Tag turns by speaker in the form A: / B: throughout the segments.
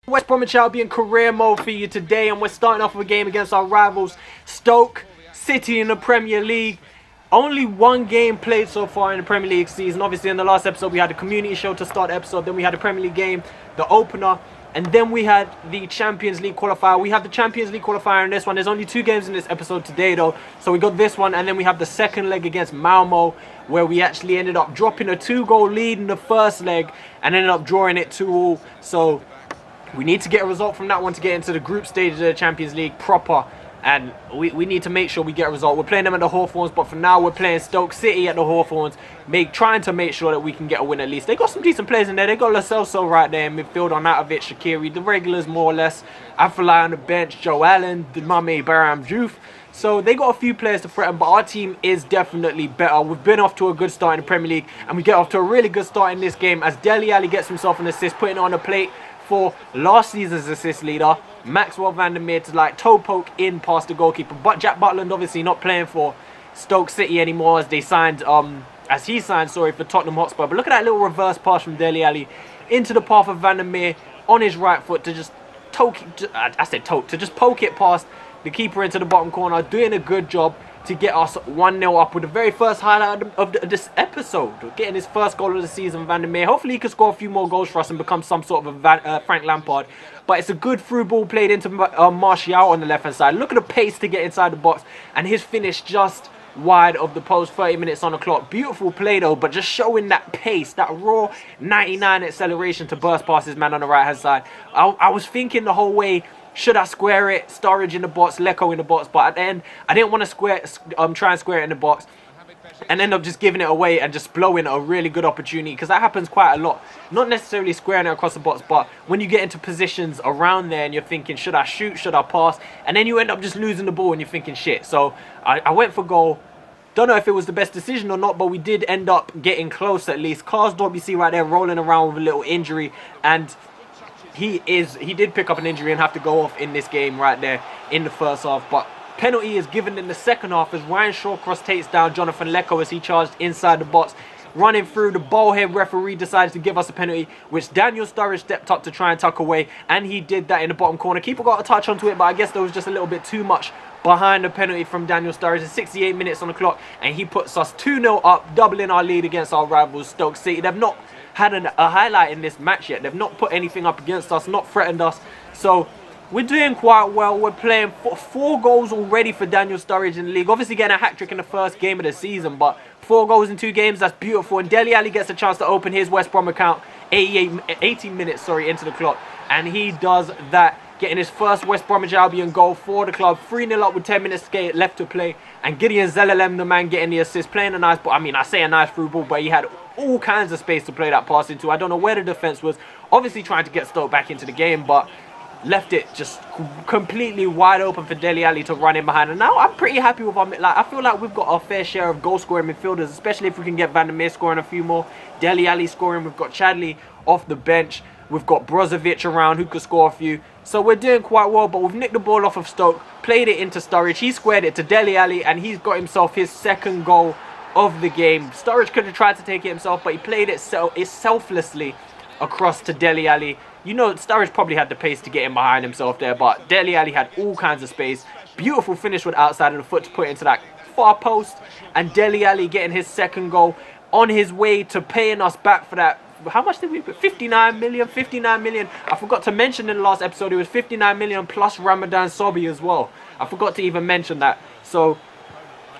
A: West Bromwich Albion career mode for you today, and we're starting off with a game against our rivals Stoke City in the Premier League. Only one game played so far in the Premier League season. Obviously in the last episode we had the community show to start the episode, then we had the Premier League game, the opener, and then we had the Champions League qualifier. We have the Champions League qualifier in this one. There's only 2 games in this episode today though, so we got this one, and then we have the second leg against Malmo, where we actually ended up dropping a 2-goal lead in the first leg and ended up drawing it 2-2. So we need to get a result from that one to get into the group stage of the Champions League proper. And we need to make sure we get a result. We're playing them at the Hawthorns, but for now we're playing Stoke City at the Hawthorns, trying to make sure that we can get a win at least. They got some decent players in there. They got Lo Celso right there in midfield, Arnautovic, Shaqiri, the regulars more or less. Afellay on the bench, Joe Allen, Mame, Baram Diouf. So they got a few players to threaten, but our team is definitely better. We've been off to a good start in the Premier League, and we get off to a really good start in this game as Dele Alli gets himself an assist, putting it on the plate for last season's assist leader, Maxwell van der Meer, to like toe poke in past the goalkeeper. But Jack Butland obviously not playing for Stoke City anymore, as he signed for Tottenham Hotspur. But look at that little reverse pass from Dele Alli into the path of van der Meer on his right foot to just to just poke it past the keeper into the bottom corner, doing a good job to get us 1-0 up with the very first highlight of this episode, getting his first goal of the season, Van der Meer. Hopefully he can score a few more goals for us and become some sort of a Frank Lampard. But it's a good through ball played into Martial on the left hand side. Look at the pace to get inside the box, and his finish just wide of the post. 30 minutes on the clock. Beautiful play though, but just showing that pace, that raw 99 acceleration to burst past his man on the right hand side. I was thinking the whole way, should I square it? Sturridge in the box, Lecco in the box. But at the end, I didn't want to try and square it in the box and end up just giving it away and just blowing a really good opportunity, because that happens quite a lot. Not necessarily squaring it across the box, but when you get into positions around there and you're thinking, should I shoot, should I pass? And then you end up just losing the ball and you're thinking, shit. So I went for goal. Don't know if it was the best decision or not, but we did end up getting close at least. Karsdorp, you see right there, rolling around with a little injury, and he did pick up an injury and have to go off in this game right there in the first half. But penalty is given in the second half as Ryan Shawcross takes down Jonathan Lecco as he charged inside the box. Running through, the ball-head referee decides to give us a penalty, which Daniel Sturridge stepped up to try and tuck away, and he did that in the bottom corner. Keeper got a touch onto it, but I guess there was just a little bit too much behind the penalty from Daniel Sturridge. 68 minutes on the clock, and he puts us 2-0 up, doubling our lead against our rivals Stoke City. They've not had a highlight in this match yet. They've not put anything up against us, not threatened us. So we're doing quite well. We're playing 4 goals already for Daniel Sturridge in the league. Obviously getting a hat-trick in the first game of the season, but 4 goals in 2 games, that's beautiful. And Dele Alli gets a chance to open his West Brom account 18 minutes into the clock, and he does that, getting his first West Bromwich Albion goal for the club. 3-0 up with 10 minutes left to play, and Gideon Zelalem, the man, getting the assist, playing a nice ball. I mean, I say a nice through ball, but he had all kinds of space to play that pass into. I don't know where the defense was, obviously trying to get Stoke back into the game, but left it just completely wide open for Dele Alli to run in behind. And now I'm pretty happy with our, I feel like we've got our fair share of goal scoring midfielders, especially if we can get Van der Meer scoring a few more, Dele Alli scoring. We've got Chadley off the bench, we've got Brozovic around who could score a few. So we're doing quite well, but we've nicked the ball off of Stoke, played it into Sturridge, he squared it to Dele Alli, and he's got himself his second goal of the game. Sturridge could have tried to take it himself, but he played it selflessly across to Dele Alli. You know, Sturridge probably had the pace to get in behind himself there, but Dele Alli had all kinds of space. Beautiful finish with outside of the foot to put it into that far post, and Dele Alli getting his second goal, on his way to paying us back for that. How much did we put? 59 million. I forgot to mention in the last episode it was 59 million plus Ramadan Sobhi as well. I forgot to even mention that. So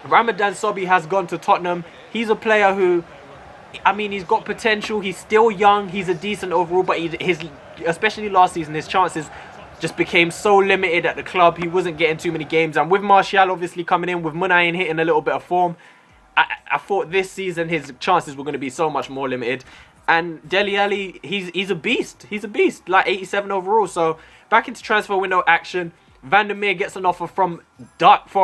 A: Ramadan Sobhi has gone to Tottenham. He's a player who, I mean, he's got potential. He's still young. He's a decent overall, but especially last season, his chances just became so limited at the club. He wasn't getting too many games. And with Martial obviously coming in, with Munayin hitting a little bit of form, I thought this season his chances were going to be so much more limited. And Dele Alli, he's a beast. He's a beast. Like 87 overall. So back into transfer window action. Van der Meer gets an offer from Ajax.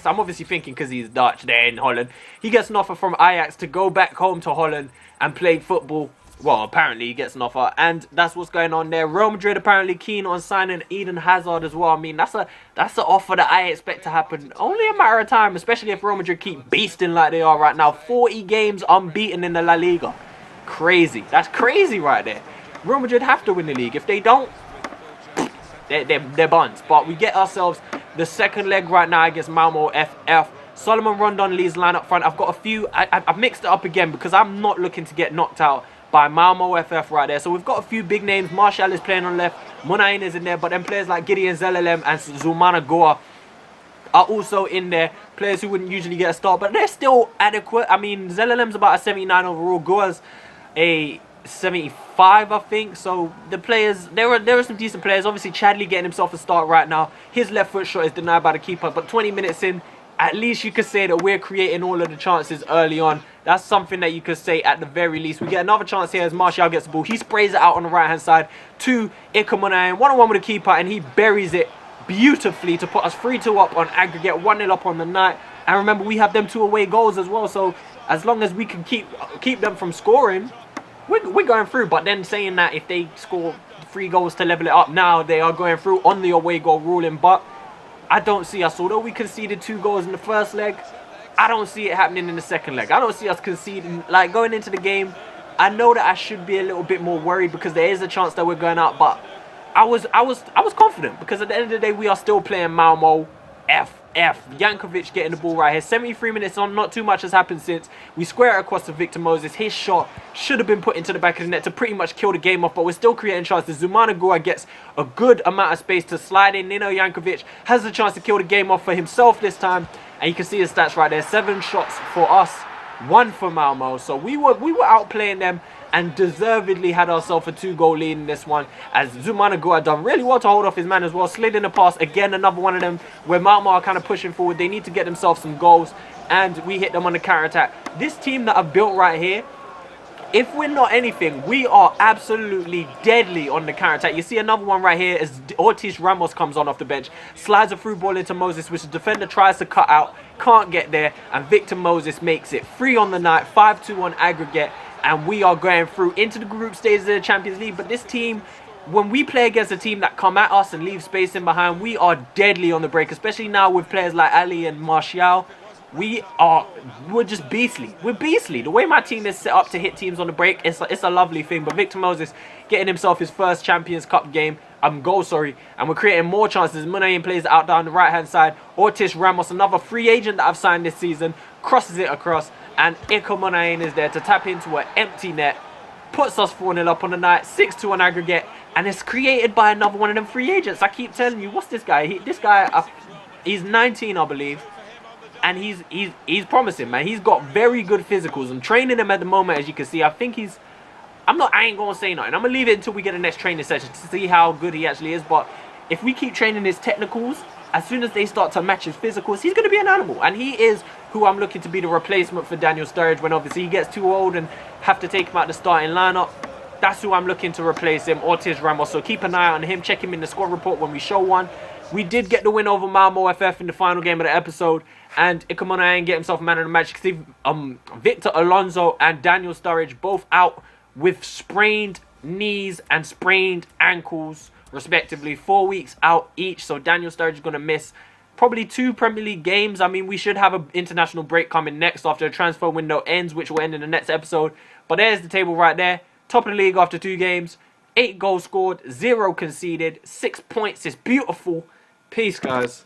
A: I'm obviously thinking because he's Dutch there in Holland. He gets an offer from Ajax to go back home to Holland and play football. Well, apparently he gets an offer, and that's what's going on there. Real Madrid apparently keen on signing Eden Hazard as well. I mean, that's an offer that I expect to happen only a matter of time, especially if Real Madrid keep beasting like they are right now. 40 games unbeaten in the La Liga. Crazy. That's crazy right there. Real Madrid have to win the league. If they don't, they're buns. But we get ourselves the second leg right now against Malmo FF. Solomon Rondon leads line up front. I've got a few. I've mixed it up again because I'm not looking to get knocked out by Malmo FF right there. So we've got a few big names. Martial is playing on left. Munayin is in there. But then players like Gideon Zelalem and Zoumana Goa are also in there. Players who wouldn't usually get a start, but they're still adequate. I mean, Zelalem's about a 79 overall. Goa's a 75, I think. So the players, there are some decent players. Obviously, Chadley getting himself a start right now. His left foot shot is denied by the keeper. But 20 minutes in, at least you could say that we're creating all of the chances early on. That's something that you could say at the very least. We get another chance here as Martial gets the ball. He sprays it out on the right-hand side to Ikomunayan. 1-on-1 with the keeper, and he buries it beautifully to put us 3-2 up on aggregate, 1-0 up on the night. And remember, we have them 2 away goals as well. So as long as we can keep them from scoring, we're going through. But then saying that if they score 3 goals to level it up now, they are going through on the away goal ruling. But I don't see us, although we conceded 2 goals in the first leg, I don't see it happening in the second leg. I don't see us conceding. Like, going into the game, I know that I should be a little bit more worried because there is a chance that we're going out, but I was confident because at the end of the day, we are still playing Malmo FF. Jankovic getting the ball right here. 73 minutes on, not too much has happened since. We square it across to Victor Moses. His shot should have been put into the back of the net to pretty much kill the game off, but we're still creating chances. Zoumana Goa gets a good amount of space to slide in. Nino Jankovic has the chance to kill the game off for himself this time, and you can see his stats right there. 7 shots for us, 1 for Malmo. So we were outplaying them and deservedly had ourselves a 2-goal lead in this one, as Zoumana Goa done really well to hold off his man as well. Slid in the pass again, another one of them where Malmo are kind of pushing forward. They need to get themselves some goals, and we hit them on the counter-attack. This team that I've built right here, if we're not anything, we are absolutely deadly on the counter-attack. You see another one right here as Ortiz Ramos comes on off the bench, slides a through ball into Moses, which the defender tries to cut out, can't get there, and Victor Moses makes it 3 on the night, 5-2 on aggregate, and we are going through into the group stages of the Champions League. But this team, when we play against a team that come at us and leave space in behind, we are deadly on the break, especially now with players like Ali and Martial. We're just beastly. We're beastly. The way my team is set up to hit teams on the break, it's a lovely thing. But Victor Moses getting himself his first Champions Cup game, goal, and we're creating more chances. Munayin plays it out down the right-hand side. Ortiz Ramos, another free agent that I've signed this season, crosses it across, and Iko Munayin is there to tap into an empty net, puts us 4-0 up on the night, 6-2 on aggregate, and it's created by another one of them free agents. I keep telling you, what's this guy? He's 19, I believe. And he's promising, man. He's got very good physicals. I'm training him at the moment, as you can see. I think I ain't gonna say nothing. I'm gonna leave it until we get the next training session to see how good he actually is. But if we keep training his technicals, as soon as they start to match his physicals, he's gonna be an animal. And he is who I'm looking to be the replacement for Daniel Sturridge when obviously he gets too old and have to take him out the starting lineup. That's who I'm looking to replace him, Ortiz Ramos. So keep an eye on him. Check him in the squad report when we show one. We did get the win over Malmo FF in the final game of the episode, and Ikomunayan get himself man of the match. You can see Victor Alonso and Daniel Sturridge both out with sprained knees and sprained ankles, respectively. 4 weeks out each, so Daniel Sturridge is going to miss probably 2 Premier League games. I mean, we should have an international break coming next after the transfer window ends, which will end in the next episode. But there's the table right there. Top of the league after 2 games. 8 goals scored, 0 conceded, 6 points. It's beautiful. Peace, guys.